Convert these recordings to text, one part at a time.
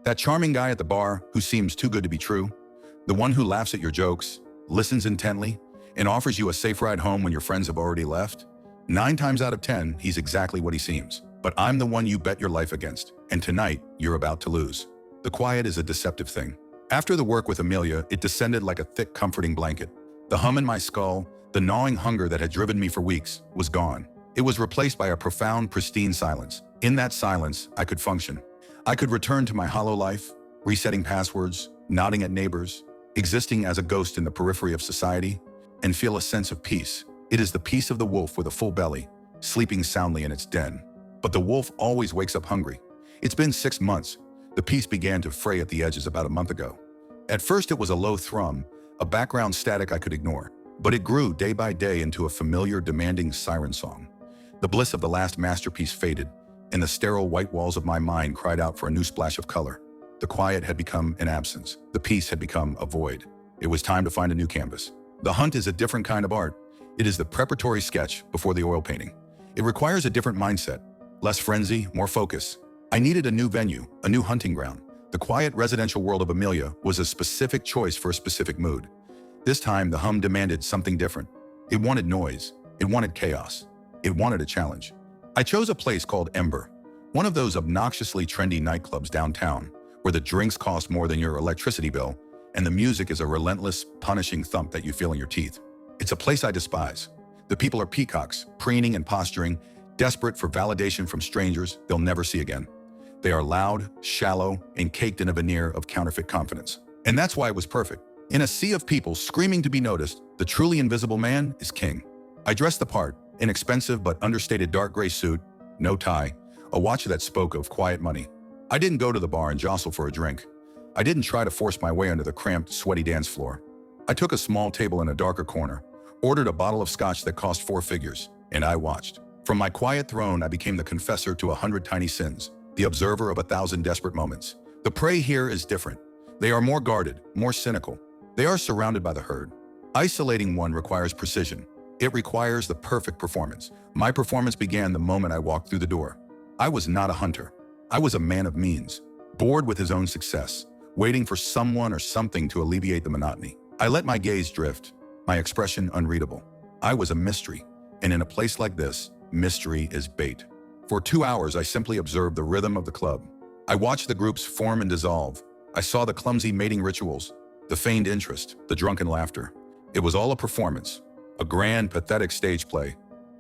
That charming guy at the bar who seems too good to be true, the one who laughs at your jokes, listens intently, and offers you a safe ride home when your friends have already left? 9 times out of 10, he's exactly what he seems. But I'm the one you bet your life against, and tonight, you're about to lose. The quiet is a deceptive thing. After the work with Amelia, it descended like a thick, comforting blanket. The hum in my skull, the gnawing hunger that had driven me for weeks, was gone. It was replaced by a profound, pristine silence. In that silence, I could function. I could return to my hollow life, resetting passwords, nodding at neighbors, existing as a ghost in the periphery of society, and feel a sense of peace. It is the peace of the wolf with a full belly, sleeping soundly in its den. But the wolf always wakes up hungry. It's been 6 months. The peace began to fray at the edges about a month ago. At first it was a low thrum, a background static I could ignore. But it grew day by day into a familiar, demanding siren song. The bliss of the last masterpiece faded, and the sterile white walls of my mind cried out for a new splash of color. The quiet had become an absence. The peace had become a void. It was time to find a new canvas. The hunt is a different kind of art. It is the preparatory sketch before the oil painting. It requires a different mindset. Less frenzy, more focus. I needed a new venue, a new hunting ground. The quiet residential world of Amelia was a specific choice for a specific mood. This time, the hum demanded something different. It wanted noise. It wanted chaos. It wanted a challenge. I chose a place called Ember, one of those obnoxiously trendy nightclubs downtown, where the drinks cost more than your electricity bill, and the music is a relentless, punishing thump that you feel in your teeth. It's a place I despise. The people are peacocks, preening and posturing, desperate for validation from strangers they'll never see again. They are loud, shallow, and caked in a veneer of counterfeit confidence. And that's why it was perfect. In a sea of people screaming to be noticed, the truly invisible man is king. I dressed the part, an expensive but understated dark gray suit, no tie, a watch that spoke of quiet money. I didn't go to the bar and jostle for a drink. I didn't try to force my way onto the cramped, sweaty dance floor. I took a small table in a darker corner, ordered a bottle of scotch that cost 4 figures, and I watched. From my quiet throne, I became the confessor to 100 tiny sins, the observer of 1,000 desperate moments. The prey here is different. They are more guarded, more cynical. They are surrounded by the herd. Isolating one requires precision. It requires the perfect performance. My performance began the moment I walked through the door. I was not a hunter. I was a man of means, bored with his own success, waiting for someone or something to alleviate the monotony. I let my gaze drift, my expression unreadable. I was a mystery, and in a place like this, mystery is bait. For 2 hours, I simply observed the rhythm of the club. I watched the groups form and dissolve. I saw the clumsy mating rituals, the feigned interest, the drunken laughter. It was all a performance, a grand, pathetic stage play,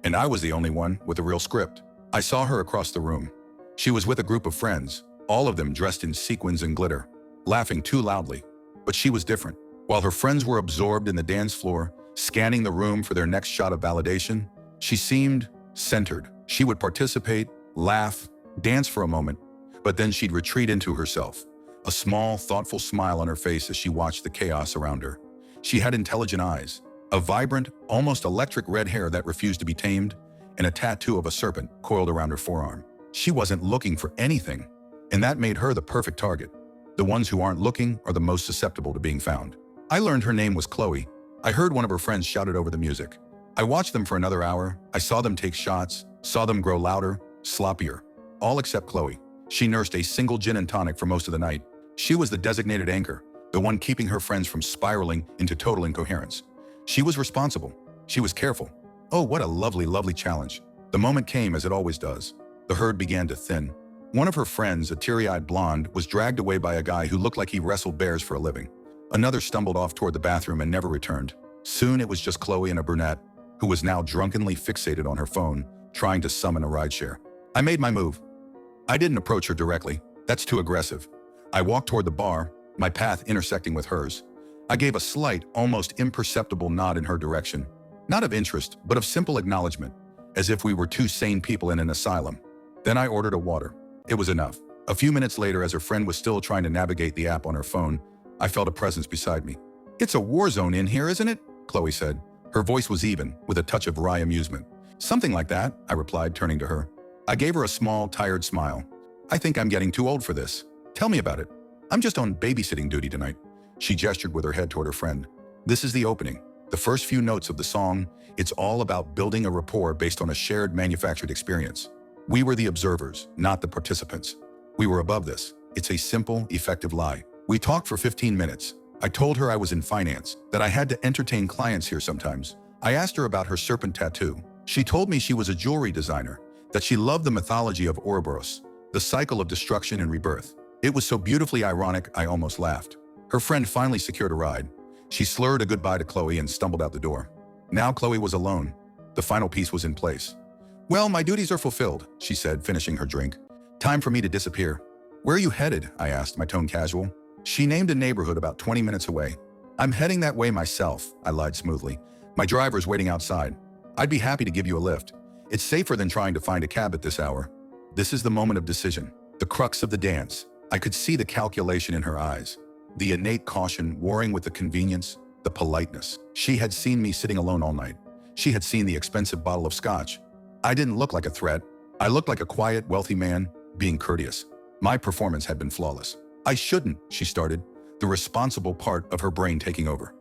and I was the only one with a real script. I saw her across the room. She was with a group of friends, all of them dressed in sequins and glitter, laughing too loudly. But she was different. While her friends were absorbed in the dance floor, scanning the room for their next shot of validation, she seemed centered. She would participate, laugh, dance for a moment, but then she'd retreat into herself, a small, thoughtful smile on her face as she watched the chaos around her. She had intelligent eyes, a vibrant, almost electric red hair that refused to be tamed, and a tattoo of a serpent coiled around her forearm. She wasn't looking for anything, and that made her the perfect target. The ones who aren't looking are the most susceptible to being found. I learned her name was Chloe. I heard one of her friends shout it over the music. I watched them for another hour. I saw them take shots, saw them grow louder, sloppier. All except Chloe. She nursed a single gin and tonic for most of the night. She was the designated anchor, the one keeping her friends from spiraling into total incoherence. She was responsible. She was careful. Oh, what a lovely, lovely challenge. The moment came as it always does. The herd began to thin. One of her friends, a teary-eyed blonde, was dragged away by a guy who looked like he wrestled bears for a living. Another stumbled off toward the bathroom and never returned. Soon it was just Chloe and a brunette, who was now drunkenly fixated on her phone, trying to summon a rideshare. I made my move. I didn't approach her directly. That's too aggressive. I walked toward the bar, my path intersecting with hers. I gave a slight, almost imperceptible nod in her direction. Not of interest, but of simple acknowledgement, as if we were two sane people in an asylum. Then I ordered a water. It was enough. A few minutes later, as her friend was still trying to navigate the app on her phone, I felt a presence beside me. "It's a war zone in here, isn't it?" Chloe said. Her voice was even, with a touch of wry amusement. "Something like that," I replied, turning to her. I gave her a small, tired smile. "I think I'm getting too old for this. Tell me about it. I'm just on babysitting duty tonight." She gestured with her head toward her friend. "This is the opening. The first few notes of the song. It's all about building a rapport based on a shared manufactured experience. We were the observers, not the participants. We were above this. It's a simple, effective lie. We talked for 15 minutes. I told her I was in finance, that I had to entertain clients here sometimes. I asked her about her serpent tattoo. She told me she was a jewelry designer, that she loved the mythology of Ouroboros, the cycle of destruction and rebirth. It was so beautifully ironic, I almost laughed. Her friend finally secured a ride. She slurred a goodbye to Chloe and stumbled out the door. Now Chloe was alone. The final piece was in place. "Well, my duties are fulfilled," she said, finishing her drink. "Time for me to disappear." "Where are you headed?" I asked, my tone casual. She named a neighborhood about 20 minutes away. "I'm heading that way myself," I lied smoothly. "My driver's waiting outside. I'd be happy to give you a lift. It's safer than trying to find a cab at this hour." This is the moment of decision, the crux of the dance. I could see the calculation in her eyes, the innate caution warring with the convenience, the politeness. She had seen me sitting alone all night. She had seen the expensive bottle of scotch. I didn't look like a threat. I looked like a quiet, wealthy man, being courteous. My performance had been flawless. "I shouldn't," she started, the responsible part of her brain taking over.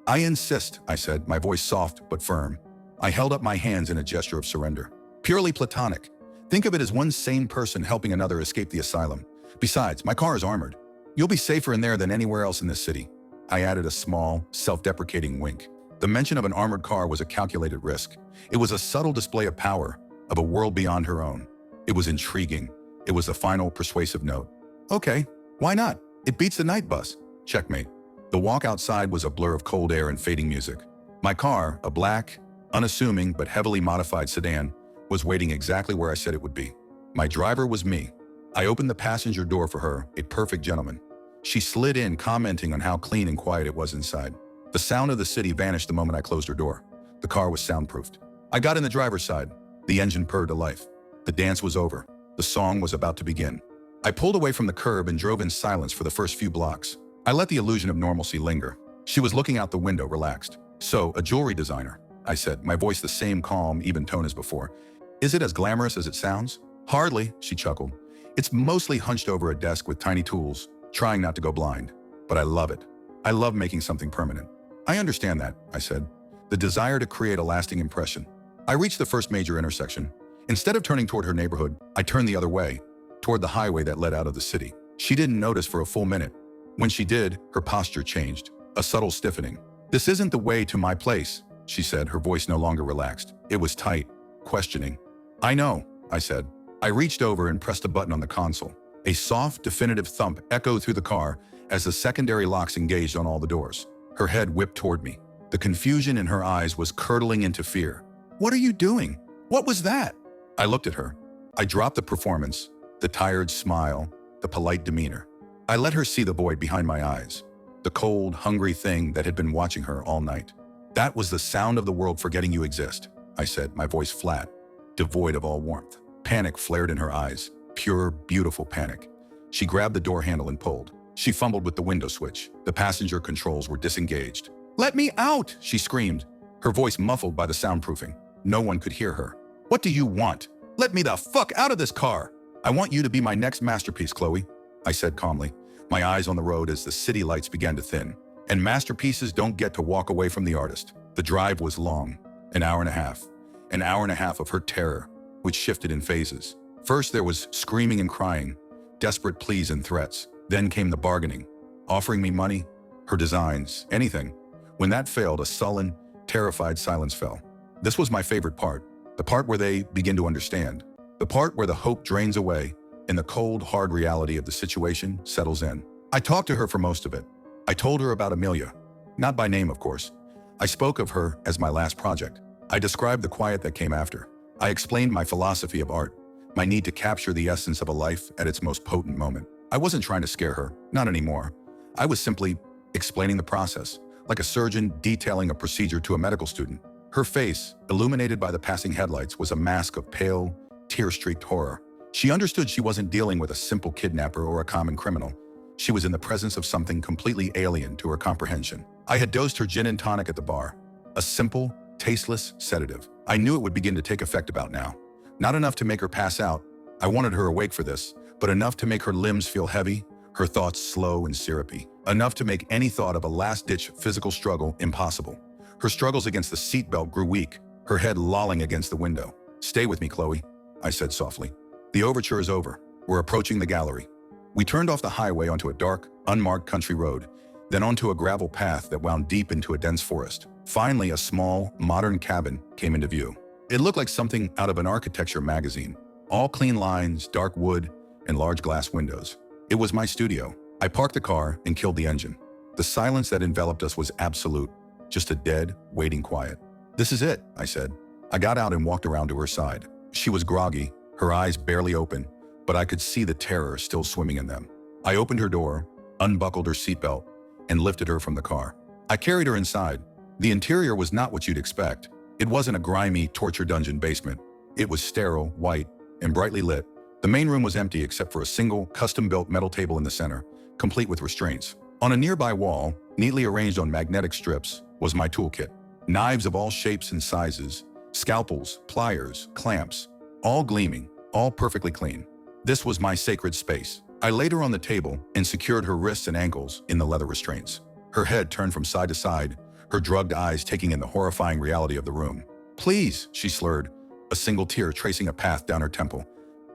"I insist," I said, my voice soft but firm. I held up my hands in a gesture of surrender. "Purely platonic. Think of it as one sane person helping another escape the asylum. Besides, my car is armored. You'll be safer in there than anywhere else in this city." I added a small, self-deprecating wink. The mention of an armored car was a calculated risk. It was a subtle display of power, of a world beyond her own. It was intriguing. It was the final persuasive note. "Okay, why not? It beats the night bus." Checkmate. The walk outside was a blur of cold air and fading music. My car, a black, unassuming but heavily modified sedan, was waiting exactly where I said it would be. My driver was me. I opened the passenger door for her, a perfect gentleman. She slid in, commenting on how clean and quiet it was inside. The sound of the city vanished the moment I closed her door. The car was soundproofed. I got in the driver's side. The engine purred to life. The dance was over. The song was about to begin. I pulled away from the curb and drove in silence for the first few blocks. I let the illusion of normalcy linger. She was looking out the window, relaxed. "So, a jewelry designer," I said, my voice the same calm, even tone as before. "Is it as glamorous as it sounds?" "Hardly," she chuckled. "It's mostly hunched over a desk with tiny tools, trying not to go blind. But I love it. I love making something permanent." "I understand that," I said. "The desire to create a lasting impression." I reached the first major intersection. Instead of turning toward her neighborhood, I turned the other way, toward the highway that led out of the city. She didn't notice for a full minute. When she did, her posture changed, a subtle stiffening. "This isn't the way to my place," she said, her voice no longer relaxed. It was tight, questioning. "I know," I said. I reached over and pressed a button on the console. A soft, definitive thump echoed through the car as the secondary locks engaged on all the doors. Her head whipped toward me. The confusion in her eyes was curdling into fear. "What are you doing? What was that?" I looked at her. I dropped the performance, the tired smile, the polite demeanor. I let her see the void behind my eyes, the cold, hungry thing that had been watching her all night. "That was the sound of the world forgetting you exist," I said, my voice flat, devoid of all warmth. Panic flared in her eyes, pure, beautiful panic. She grabbed the door handle and pulled. She fumbled with the window switch. The passenger controls were disengaged. "Let me out!" she screamed, her voice muffled by the soundproofing. No one could hear her. "What do you want? Let me the fuck out of this car!" "I want you to be my next masterpiece, Chloe," I said calmly, my eyes on the road as the city lights began to thin. And masterpieces don't get to walk away from the artist. The drive was long, an hour and a half. An hour and a half of her terror, which shifted in phases. First there was screaming and crying, desperate pleas and threats. Then came the bargaining, offering me money, her designs, anything. When that failed, a sullen, terrified silence fell. This was my favorite part, the part where they begin to understand, the part where the hope drains away and the cold, hard reality of the situation settles in. I talked to her for most of it. I told her about Amelia, not by name, of course. I spoke of her as my last project. I described the quiet that came after. I explained my philosophy of art, my need to capture the essence of a life at its most potent moment. I wasn't trying to scare her, not anymore. I was simply explaining the process, like a surgeon detailing a procedure to a medical student. Her face, illuminated by the passing headlights, was a mask of pale, tear-streaked horror. She understood she wasn't dealing with a simple kidnapper or a common criminal. She was in the presence of something completely alien to her comprehension. I had dosed her gin and tonic at the bar, a simple, tasteless sedative. I knew it would begin to take effect about now. Not enough to make her pass out. I wanted her awake for this, but enough to make her limbs feel heavy, her thoughts slow and syrupy. Enough to make any thought of a last-ditch physical struggle impossible. Her struggles against the seatbelt grew weak, her head lolling against the window. "Stay with me, Chloe," I said softly. "The overture is over. We're approaching the gallery." We turned off the highway onto a dark, unmarked country road, then onto a gravel path that wound deep into a dense forest. Finally, a small, modern cabin came into view. It looked like something out of an architecture magazine. All clean lines, dark wood, and large glass windows. It was my studio. I parked the car and killed the engine. The silence that enveloped us was absolute, just a dead, waiting quiet. "This is it," I said. I got out and walked around to her side. She was groggy, her eyes barely open, but I could see the terror still swimming in them. I opened her door, unbuckled her seatbelt, and lifted her from the car. I carried her inside. The interior was not what you'd expect. It wasn't a grimy torture dungeon basement. It was sterile, white, and brightly lit. The main room was empty except for a single, custom-built metal table in the center, complete with restraints. On a nearby wall, neatly arranged on magnetic strips, was my toolkit. Knives of all shapes and sizes, scalpels, pliers, clamps, all gleaming, all perfectly clean. This was my sacred space. I laid her on the table and secured her wrists and ankles in the leather restraints. Her head turned from side to side, her drugged eyes taking in the horrifying reality of the room. "Please," she slurred, a single tear tracing a path down her temple.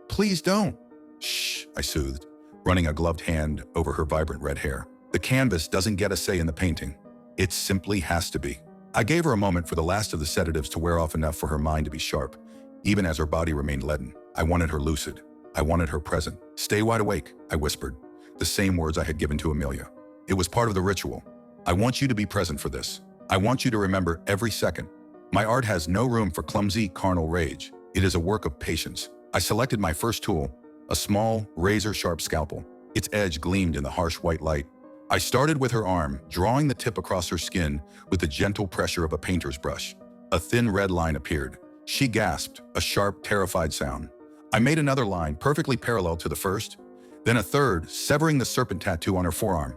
"Please don't." "Shh," I soothed, running a gloved hand over her vibrant red hair. "The canvas doesn't get a say in the painting. It simply has to be." I gave her a moment for the last of the sedatives to wear off enough for her mind to be sharp, even as her body remained leaden. I wanted her lucid. I wanted her present. "Stay wide awake," I whispered, the same words I had given to Amelia. "It was part of the ritual. I want you to be present for this. I want you to remember every second. My art has no room for clumsy, carnal rage. It is a work of patience." I selected my first tool, a small, razor-sharp scalpel. Its edge gleamed in the harsh white light. I started with her arm, drawing the tip across her skin with the gentle pressure of a painter's brush. A thin red line appeared. She gasped, a sharp, terrified sound. I made another line perfectly parallel to the first, then a third, severing the serpent tattoo on her forearm.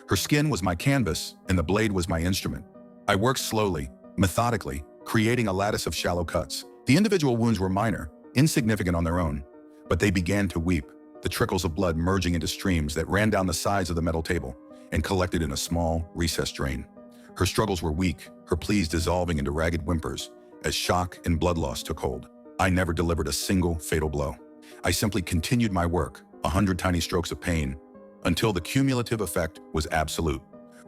Her skin was my canvas, and the blade was my instrument. I worked slowly, methodically, creating a lattice of shallow cuts. The individual wounds were minor, insignificant on their own, but they began to weep, the trickles of blood merging into streams that ran down the sides of the metal table and collected in a small, recessed drain. Her struggles were weak, her pleas dissolving into ragged whimpers as shock and blood loss took hold. I never delivered a single fatal blow. I simply continued my work, 100 tiny strokes of pain, until the cumulative effect was absolute.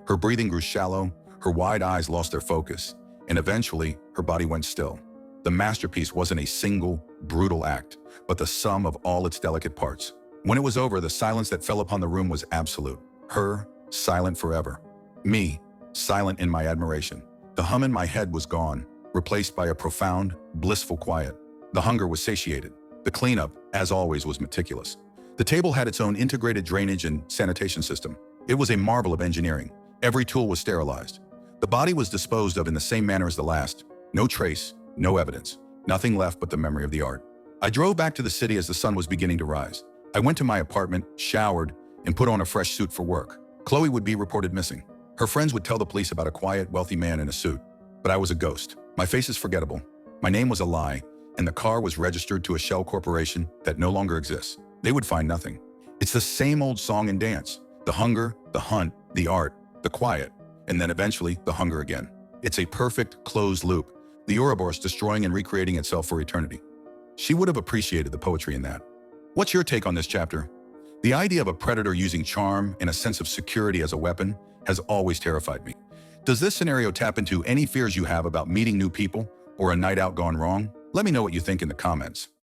Her breathing grew shallow, her wide eyes lost their focus, and eventually her body went still. The masterpiece wasn't a single, brutal act, but the sum of all its delicate parts. When it was over, the silence that fell upon the room was absolute. Her, silent forever. Me, silent in my admiration. The hum in my head was gone, replaced by a profound, blissful quiet. The hunger was satiated. The cleanup, as always, was meticulous. The table had its own integrated drainage and sanitation system. It was a marvel of engineering. Every tool was sterilized. The body was disposed of in the same manner as the last. No trace, no evidence. Nothing left but the memory of the art. I drove back to the city as the sun was beginning to rise. I went to my apartment, showered, and put on a fresh suit for work. Chloe would be reported missing. Her friends would tell the police about a quiet, wealthy man in a suit. But I was a ghost. My face is forgettable. My name was a lie, and the car was registered to a shell corporation that no longer exists. They would find nothing. It's the same old song and dance. The hunger, the hunt, the art, the quiet, and then eventually the hunger again. It's a perfect, closed loop, the Ouroboros destroying and recreating itself for eternity. She would have appreciated the poetry in that. What's your take on this chapter? The idea of a predator using charm and a sense of security as a weapon has always terrified me. Does this scenario tap into any fears you have about meeting new people or a night out gone wrong? Let me know what you think in the comments.